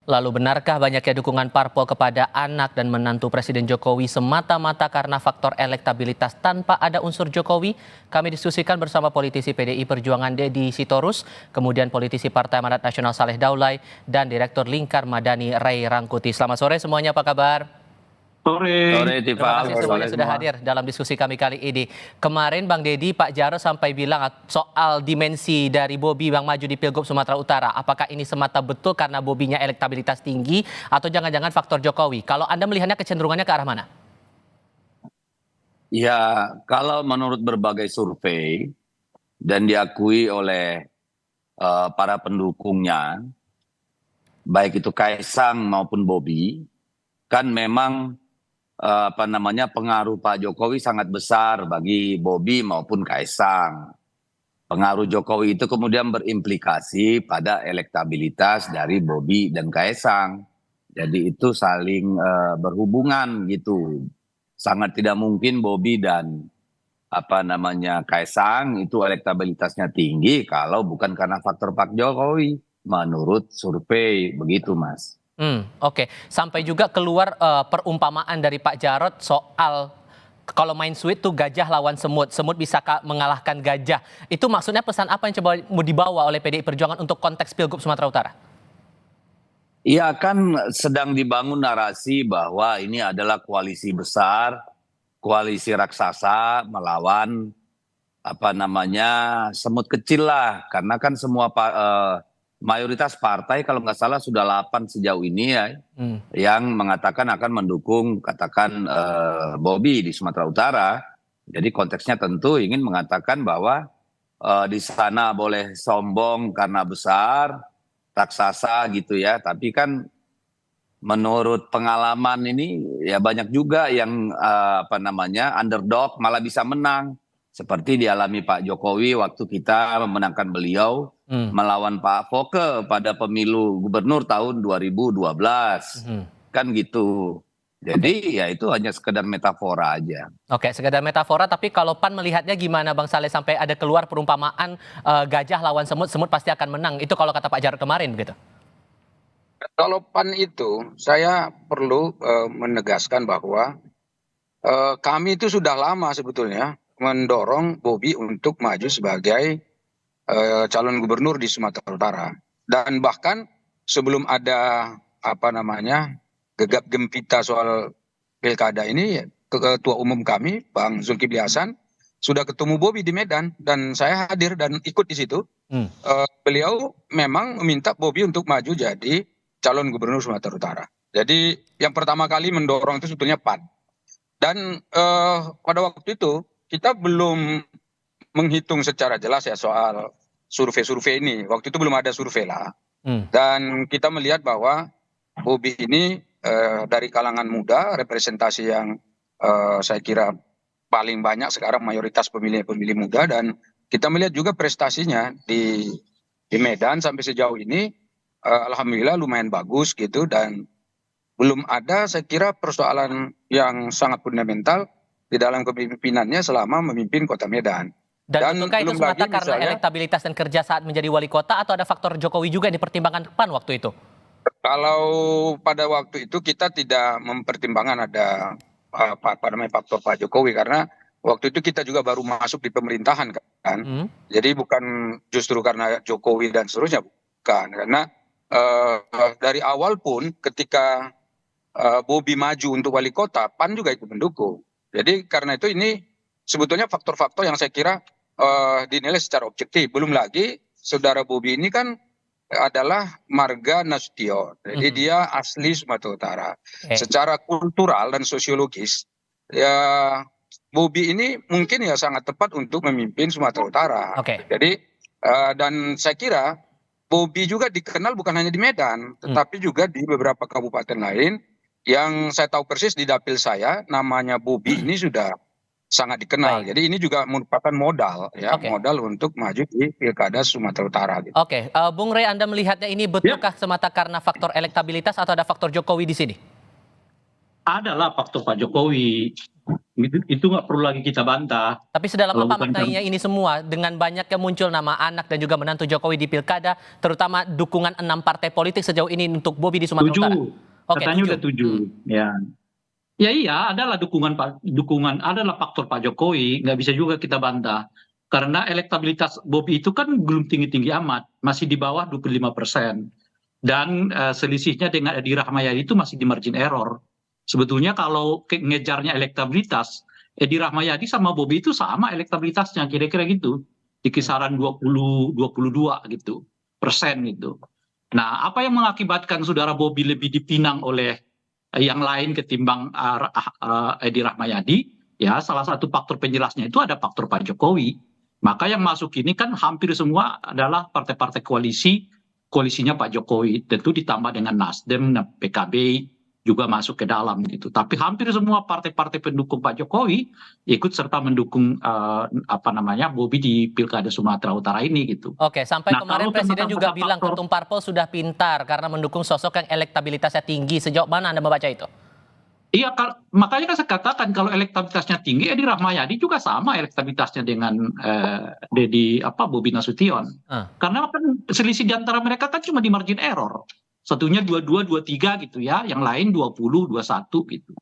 Lalu benarkah banyaknya dukungan parpol kepada anak dan menantu Presiden Jokowi semata-mata karena faktor elektabilitas tanpa ada unsur Jokowi? Kami diskusikan bersama politisi PDI Perjuangan Deddy Sitorus, kemudian politisi Partai Amanat Nasional Saleh Daulay, dan Direktur Lingkar Madani Ray Rangkuti. Selamat sore semuanya, apa kabar? Sore. Sore, Terima Tifal. kasih semuanya sudah hadir dalam diskusi kami kali ini. Kemarin Bang Deddy, Pak Jarod sampai bilang soal dimensi dari Bobi yang maju di Pilgub Sumatera Utara. Apakah ini semata betul karena Bobinya elektabilitas tinggi atau jangan-jangan faktor Jokowi? Kalau Anda melihatnya kecenderungannya ke arah mana? Ya, kalau menurut berbagai survei dan diakui oleh para pendukungnya, baik itu Kaisang maupun Bobi, kan memang pengaruh Pak Jokowi sangat besar bagi Bobi maupun Kaisang. Pengaruh Jokowi itu kemudian berimplikasi pada elektabilitas dari Bobi dan Kaisang. Jadi itu saling berhubungan gitu. Sangat tidak mungkin Bobi dan Kaisang itu elektabilitasnya tinggi kalau bukan karena faktor Pak Jokowi menurut survei begitu, Mas. Oke. Sampai juga keluar perumpamaan dari Pak Jarod soal kalau main sweet tuh gajah lawan semut, semut bisa mengalahkan gajah. Itu maksudnya pesan apa yang coba mau dibawa oleh PDI Perjuangan untuk konteks Pilgub Sumatera Utara? Iya, kan sedang dibangun narasi bahwa ini adalah koalisi besar, koalisi raksasa melawan semut kecil lah. Karena kan semua mayoritas partai kalau nggak salah sudah 8 sejauh ini ya, yang mengatakan akan mendukung katakan Bobi di Sumatera Utara. Jadi konteksnya tentu ingin mengatakan bahwa di sana boleh sombong karena besar, raksasa gitu ya. Tapi kan menurut pengalaman ini ya banyak juga yang underdog malah bisa menang. Seperti dialami Pak Jokowi waktu kita memenangkan beliau melawan Pak Foke pada pemilu gubernur tahun 2012. Kan gitu. Jadi ya itu hanya sekedar metafora aja. Oke, sekedar metafora, tapi kalau PAN melihatnya gimana Bang Saleh sampai ada keluar perumpamaan gajah lawan semut, semut pasti akan menang. Itu kalau kata Pak Jarod kemarin begitu. Kalau PAN itu, saya perlu menegaskan bahwa kami itu sudah lama sebetulnya mendorong Bobi untuk maju sebagai calon gubernur di Sumatera Utara. Dan bahkan sebelum ada gegap gempita soal pilkada ini, ketua umum kami, Bang Zulkifli Hasan, sudah ketemu Bobi di Medan dan saya hadir dan ikut di situ. Beliau memang meminta Bobi untuk maju jadi calon gubernur Sumatera Utara. Jadi yang pertama kali mendorong itu sebetulnya PAN. Dan pada waktu itu kita belum menghitung secara jelas ya soal survei-survei ini. Waktu itu belum ada survei lah. Dan kita melihat bahwa Bobi ini dari kalangan muda, representasi yang saya kira paling banyak sekarang mayoritas pemilih muda, dan kita melihat juga prestasinya di Medan sampai sejauh ini alhamdulillah lumayan bagus gitu, dan belum ada saya kira persoalan yang sangat fundamental di dalam kepemimpinannya selama memimpin Kota Medan. Dan betulkah itu semata karena elektabilitas dan kerja saat menjadi wali kota atau ada faktor Jokowi juga yang dipertimbangkan PAN waktu itu? Kalau pada waktu itu kita tidak mempertimbangkan ada faktor Pak Jokowi, karena waktu itu kita juga baru masuk di pemerintahan kan. Jadi bukan justru karena Jokowi dan seterusnya, bukan. Karena dari awal pun ketika Bobi maju untuk wali kota, PAN juga ikut mendukung. Jadi karena itu ini sebetulnya faktor-faktor yang saya kira dinilai secara objektif. Belum lagi saudara Bobi ini kan adalah marga Nasution. Jadi dia asli Sumatera Utara. Secara kultural dan sosiologis, ya Bobi ini mungkin ya sangat tepat untuk memimpin Sumatera Utara. Jadi dan saya kira Bobi juga dikenal bukan hanya di Medan, tetapi juga di beberapa kabupaten lain. Yang saya tahu persis di dapil saya, namanya Bobi ini sudah sangat dikenal. Jadi ini juga merupakan modal ya, modal untuk maju di Pilkada Sumatera Utara. Gitu. Bung Rey, Anda melihatnya ini betulkah semata karena faktor elektabilitas atau ada faktor Jokowi di sini? Adalah faktor Pak Jokowi. Itu nggak perlu lagi kita bantah. Tapi sedalam Kalau apa bukan maknanya ini semua dengan banyaknya muncul nama anak dan juga menantu Jokowi di pilkada, terutama dukungan 6 partai politik sejauh ini untuk Bobi di Sumatera Utara? Tujuh, Oke, katanya 7. udah 7. Ya, ya iya, adalah dukungan adalah faktor Pak Jokowi, nggak bisa juga kita bantah. Karena elektabilitas Bobi itu kan belum tinggi-tinggi amat, masih di bawah 25%. Dan selisihnya dengan Edi Rahmayadi itu masih di margin error. Sebetulnya kalau ngejarnya elektabilitas, Edi Rahmayadi sama Bobi itu sama elektabilitasnya, kira-kira gitu. Di kisaran 22 gitu, persen gitu. Nah, apa yang mengakibatkan saudara Bobi lebih dipinang oleh yang lain ketimbang Edi Rahmayadi? Ya, salah satu faktor penjelasnya itu ada faktor Pak Jokowi. Maka yang masuk ini kan hampir semua adalah partai-partai koalisinya Pak Jokowi, tentu ditambah dengan Nasdem, PKB juga masuk ke dalam gitu. Tapi hampir semua partai-partai pendukung Pak Jokowi ikut serta mendukung Bobi di Pilkada Sumatera Utara ini gitu. Oke, sampai Nah, kemarin kalau Presiden juga faktor- bilang ketum parpol sudah pintar karena mendukung sosok yang elektabilitasnya tinggi. Sejauh mana Anda membaca itu? Iya, makanya kan saya katakan kalau elektabilitasnya tinggi, Edi Rahmayadi juga sama elektabilitasnya dengan Bobi Nasution. Karena kan selisih di antara mereka kan cuma di margin error. Satunya 22, 23 gitu ya, yang lain 20, 21 gitu.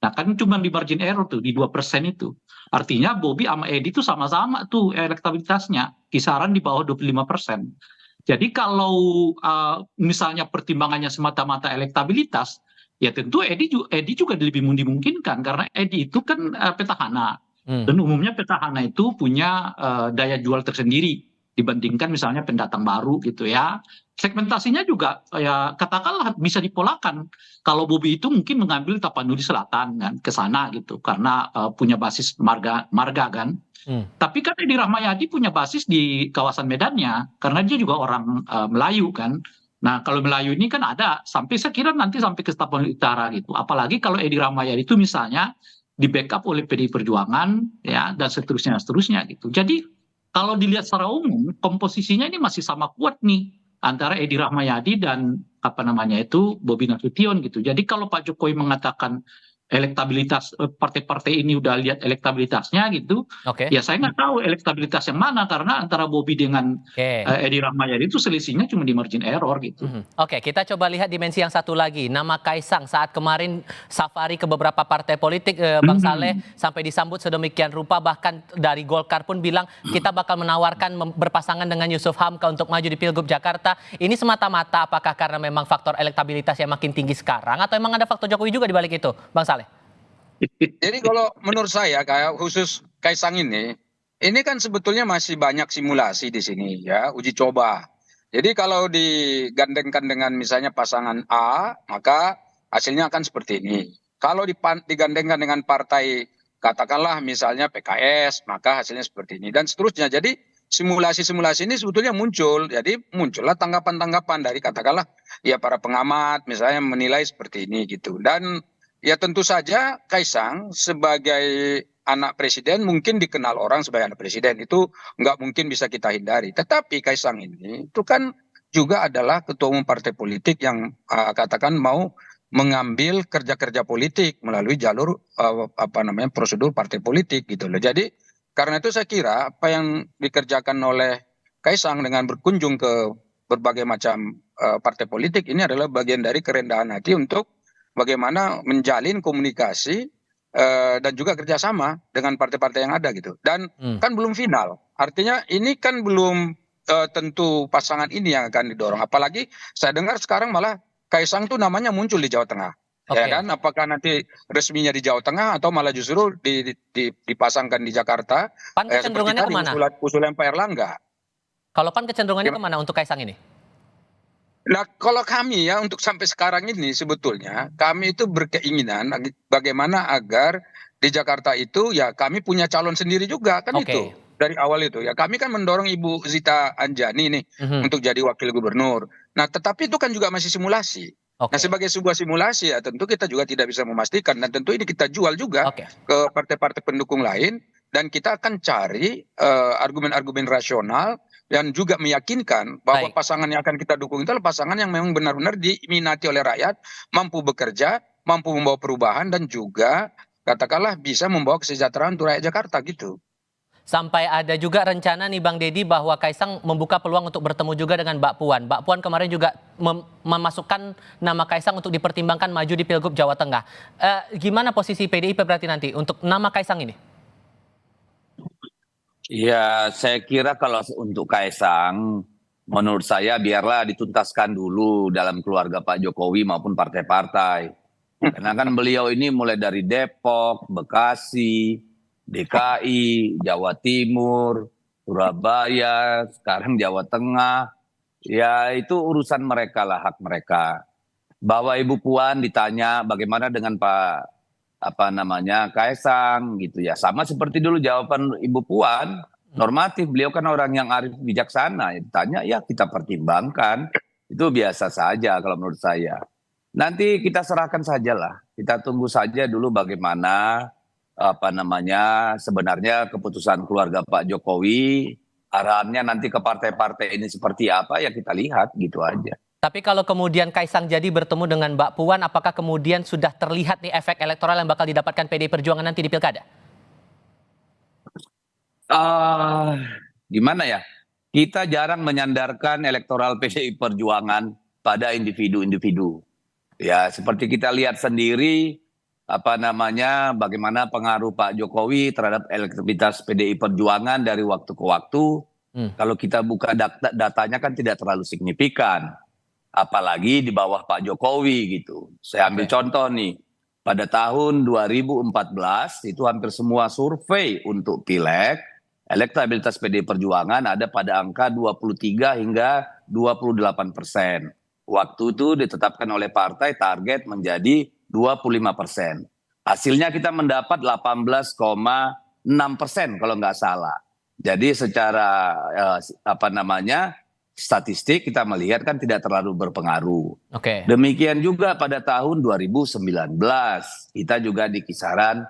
Nah kan cuma di margin error tuh, di 2% itu. Artinya Bobi sama Edi itu sama-sama tuh elektabilitasnya, kisaran di bawah 25%. Jadi kalau misalnya pertimbangannya semata-mata elektabilitas, ya tentu Edi juga lebih dimungkinkan karena Edi itu kan petahana. Dan umumnya petahana itu punya daya jual tersendiri dibandingkan misalnya pendatang baru gitu ya. Segmentasinya juga ya katakanlah bisa dipolakan. Kalau Bobi itu mungkin mengambil Tapanuli Selatan kan ke sana gitu karena punya basis marga kan. Tapi kan Edi Rahmayadi punya basis di kawasan Medannya karena dia juga orang Melayu kan. Nah kalau Melayu ini kan ada saya kira nanti sampai ke Tapanuli Utara gitu. Apalagi kalau Edi Rahmayadi itu misalnya di backup oleh PDI Perjuangan ya dan seterusnya gitu. Jadi kalau dilihat secara umum komposisinya ini masih sama kuat nih antara Edi Rahmayadi dan Bobi Nasution gitu. Jadi kalau Pak Jokowi mengatakan elektabilitas partai-partai ini udah lihat elektabilitasnya gitu, ya saya nggak tahu elektabilitas yang mana karena antara Bobi dengan Edi Rahmayadi itu selisihnya cuma di margin error gitu. Oke, kita coba lihat dimensi yang satu lagi. Nama Kaisang saat kemarin safari ke beberapa partai politik, Bang Saleh, sampai disambut sedemikian rupa, bahkan dari Golkar pun bilang kita bakal menawarkan berpasangan dengan Yusuf Hamka untuk maju di Pilgub Jakarta. Ini semata-mata apakah karena memang faktor elektabilitas yang makin tinggi sekarang atau emang ada faktor Jokowi juga di balik itu, Bang Saleh? Jadi kalau menurut saya kayak khusus Kaisang ini kan sebetulnya masih banyak simulasi di sini ya, uji coba. Jadi kalau digandengkan dengan misalnya pasangan A, maka hasilnya akan seperti ini. Kalau digandengkan dengan partai katakanlah misalnya PKS, maka hasilnya seperti ini dan seterusnya. Jadi simulasi-simulasi ini sebetulnya muncul. Jadi muncullah tanggapan-tanggapan dari katakanlah ya para pengamat misalnya menilai seperti ini gitu. Dan ya tentu saja Kaisang sebagai anak presiden mungkin dikenal orang sebagai anak presiden. Itu nggak mungkin bisa kita hindari. Tetapi Kaisang ini itu kan juga adalah ketua umum partai politik yang katakan mau mengambil kerja-kerja politik melalui jalur prosedur partai politik gitu loh. Jadi karena itu saya kira apa yang dikerjakan oleh Kaisang dengan berkunjung ke berbagai macam partai politik ini adalah bagian dari kerendahan hati untuk bagaimana menjalin komunikasi dan juga kerjasama dengan partai-partai yang ada gitu. Dan kan belum final. Artinya ini kan belum tentu pasangan ini yang akan didorong. Apalagi saya dengar sekarang malah Kaisang tuh namanya muncul di Jawa Tengah. Ya kan? Apakah nanti resminya di Jawa Tengah atau malah justru dipasangkan di Jakarta? PAN kecenderungannya kemana? Usulan Pak Erlangga. Kalau PAN kecenderungannya kemana untuk Kaisang ini? Nah, kalau kami ya untuk sampai sekarang ini sebetulnya kami itu berkeinginan bagaimana agar di Jakarta itu ya kami punya calon sendiri juga kan itu dari awal itu ya kami kan mendorong Ibu Zita Anjani nih untuk jadi wakil gubernur. Nah, tetapi itu kan juga masih simulasi. Nah, sebagai sebuah simulasi ya tentu kita juga tidak bisa memastikan dan tentu ini kita jual juga ke partai-partai pendukung lain dan kita akan cari argumen-argumen rasional dan juga meyakinkan bahwa pasangan yang akan kita dukung itu adalah pasangan yang memang benar-benar diminati oleh rakyat, mampu bekerja, mampu membawa perubahan dan juga katakanlah bisa membawa kesejahteraan untuk rakyat Jakarta gitu. Sampai ada juga rencana nih Bang Deddy bahwa Kaisang membuka peluang untuk bertemu juga dengan Mbak Puan. Mbak Puan kemarin juga memasukkan nama Kaisang untuk dipertimbangkan maju di Pilgub Jawa Tengah. Gimana posisi PDIP berarti nanti untuk nama Kaisang ini? Ya, saya kira kalau untuk Kaisang, menurut saya biarlah dituntaskan dulu dalam keluarga Pak Jokowi maupun partai-partai. Karena kan beliau ini mulai dari Depok, Bekasi, DKI, Jawa Timur, Surabaya, sekarang Jawa Tengah. Ya itu urusan mereka lah, hak mereka. Bahwa Ibu Puan ditanya bagaimana dengan Pak Kaisang gitu ya. Sama seperti dulu jawaban Ibu Puan, normatif. Beliau kan orang yang arif bijaksana. Ditanya ya kita pertimbangkan. Itu biasa saja kalau menurut saya. Nanti kita serahkan sajalah. Kita tunggu saja dulu bagaimana sebenarnya keputusan keluarga Pak Jokowi, arahannya nanti ke partai-partai ini seperti apa ya kita lihat gitu aja. Tapi kalau kemudian Kaisang jadi bertemu dengan Mbak Puan, apakah kemudian sudah terlihat nih efek elektoral yang bakal didapatkan PDI Perjuangan nanti di Pilkada? Gimana ya? Kita jarang menyandarkan elektoral PDI Perjuangan pada individu-individu. Ya seperti kita lihat sendiri bagaimana pengaruh Pak Jokowi terhadap elektabilitas PDI Perjuangan dari waktu ke waktu. Kalau kita buka datanya kan tidak terlalu signifikan. Apalagi di bawah Pak Jokowi gitu. Saya ambil contoh nih. Pada tahun 2014 itu hampir semua survei untuk Pileg, elektabilitas PDI Perjuangan ada pada angka 23 hingga 28%. Waktu itu ditetapkan oleh partai target menjadi 25%. Hasilnya kita mendapat 18,6% kalau nggak salah. Jadi secara statistik kita melihat kan tidak terlalu berpengaruh. Demikian juga pada tahun 2019 kita juga di kisaran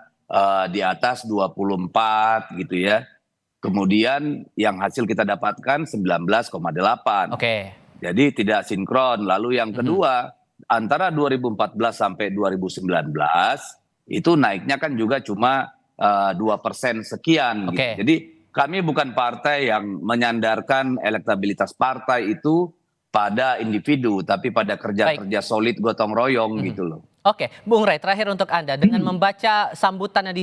di atas 24 gitu ya. Kemudian yang hasil kita dapatkan 19,8. Jadi tidak sinkron. Lalu yang kedua antara 2014 sampai 2019 itu naiknya kan juga cuma 2% sekian. Gitu. Jadi kami bukan partai yang menyandarkan elektabilitas partai itu pada individu, tapi pada kerja-kerja solid gotong royong gitu loh. Oke, Bung Rey, terakhir untuk Anda, dengan membaca sambutan yang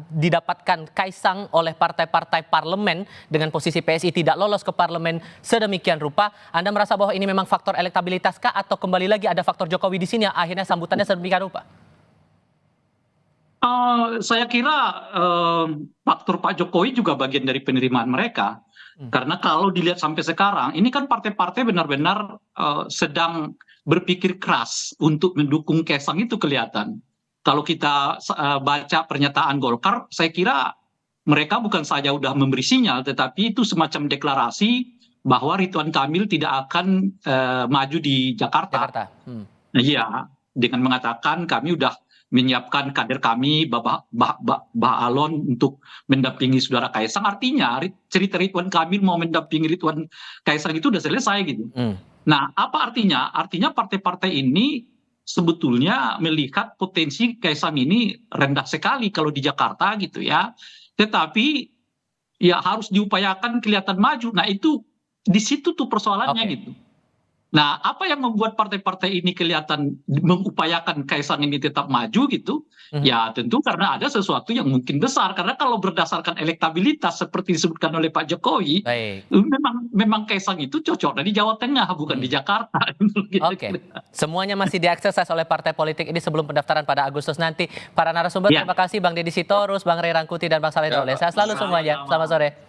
didapatkan Kaisang oleh partai-partai parlemen dengan posisi PSI tidak lolos ke parlemen sedemikian rupa, Anda merasa bahwa ini memang faktor elektabilitas kah atau kembali lagi ada faktor Jokowi di sini yang akhirnya sambutannya sedemikian rupa? Saya kira faktor Pak Jokowi juga bagian dari penerimaan mereka. Karena kalau dilihat sampai sekarang, ini kan partai-partai benar-benar sedang berpikir keras untuk mendukung Kaisang itu kelihatan. Kalau kita baca pernyataan Golkar, saya kira mereka bukan saja udah memberi sinyal, tetapi itu semacam deklarasi bahwa Ridwan Kamil tidak akan maju di Jakarta. Iya, dengan mengatakan kami udah menyiapkan kader kami, Mbak Alon untuk mendampingi saudara Kaisang. Artinya cerita Ridwan Kamil mau mendampingi Ridwan Kaisang itu udah selesai gitu. Nah, apa artinya? Artinya partai-partai ini sebetulnya melihat potensi Kaisang ini rendah sekali kalau di Jakarta gitu ya. Tetapi ya harus diupayakan kelihatan maju. Nah itu di situ tuh persoalannya gitu. Nah, apa yang membuat partai-partai ini kelihatan mengupayakan Kaisang ini tetap maju gitu? Ya tentu karena ada sesuatu yang mungkin besar. Karena kalau berdasarkan elektabilitas seperti disebutkan oleh Pak Jokowi, memang Kaisang itu cocok di Jawa Tengah, bukan di Jakarta. Semuanya masih diakses oleh partai politik ini sebelum pendaftaran pada Agustus nanti. Para narasumber, terima kasih Bang Deddy Sitorus, Bang Rey Rangkuti, dan Bang Saleh Daulay. Sehat selalu semuanya. Selamat sore.